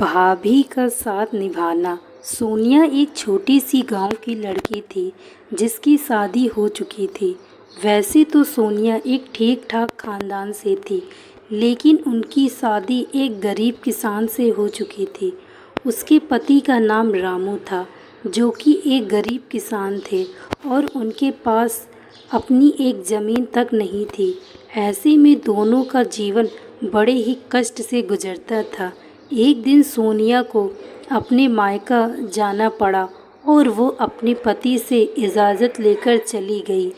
भाभी का साथ निभाना। सोनिया एक छोटी सी गांव की लड़की थी जिसकी शादी हो चुकी थी। वैसे तो सोनिया एक ठीक ठाक ख़ानदान से थी, लेकिन उनकी शादी एक गरीब किसान से हो चुकी थी। उसके पति का नाम रामू था, जो कि एक गरीब किसान थे और उनके पास अपनी एक ज़मीन तक नहीं थी। ऐसे में दोनों का जीवन बड़े ही कष्ट से गुजरता था। एक दिन सोनिया को अपने मायका जाना पड़ा और वो अपने पति से इजाज़त लेकर चली गई।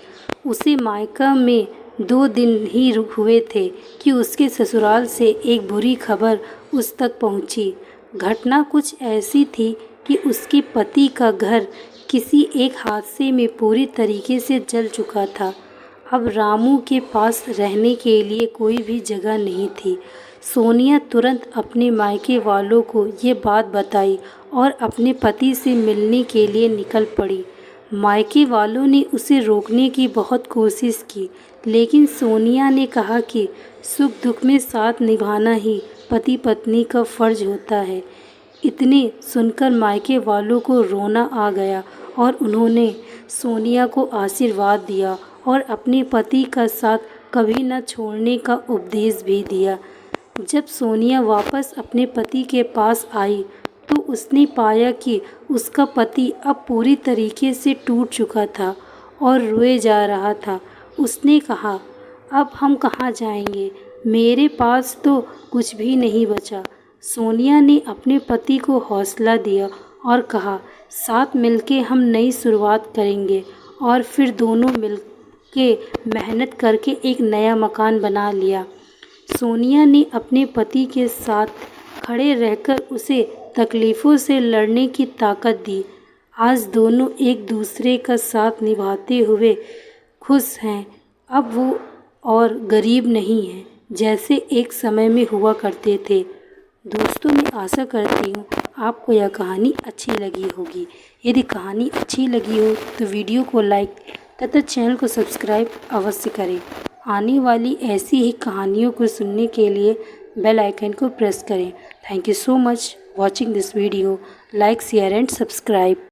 उसे मायका में 2 दिन ही हुए थे कि उसके ससुराल से एक बुरी खबर उस तक पहुंची। घटना कुछ ऐसी थी कि उसके पति का घर किसी एक हादसे में पूरी तरीके से जल चुका था। अब रामू के पास रहने के लिए कोई भी जगह नहीं थी। सोनिया तुरंत अपने मायके वालों को ये बात बताई और अपने पति से मिलने के लिए निकल पड़ी। मायके वालों ने उसे रोकने की बहुत कोशिश की, लेकिन सोनिया ने कहा कि सुख दुख में साथ निभाना ही पति पत्नी का फ़र्ज़ होता है। इतने सुनकर मायके वालों को रोना आ गया और उन्होंने सोनिया को आशीर्वाद दिया और अपने पति का साथ कभी न छोड़ने का उपदेश भी दिया। जब सोनिया वापस अपने पति के पास आई तो उसने पाया कि उसका पति अब पूरी तरीके से टूट चुका था और रोए जा रहा था। उसने कहा, अब हम कहाँ जाएंगे? मेरे पास तो कुछ भी नहीं बचा। सोनिया ने अपने पति को हौसला दिया और कहा, साथ मिलके हम नई शुरुआत करेंगे। और फिर दोनों मिलके मेहनत करके एक नया मकान बना लिया। सोनिया ने अपने पति के साथ खड़े रहकर उसे तकलीफ़ों से लड़ने की ताकत दी। आज दोनों एक दूसरे का साथ निभाते हुए खुश हैं। अब वो और गरीब नहीं हैं, जैसे एक समय में हुआ करते थे। दोस्तों, मैं आशा करती हूँ आपको यह कहानी अच्छी लगी होगी। यदि कहानी अच्छी लगी हो तो वीडियो को लाइक तथा चैनल को सब्सक्राइब अवश्य करें। आने वाली ऐसी ही कहानियों को सुनने के लिए बेल आइकन को प्रेस करें। Thank you so much watching this video. Like, share and subscribe.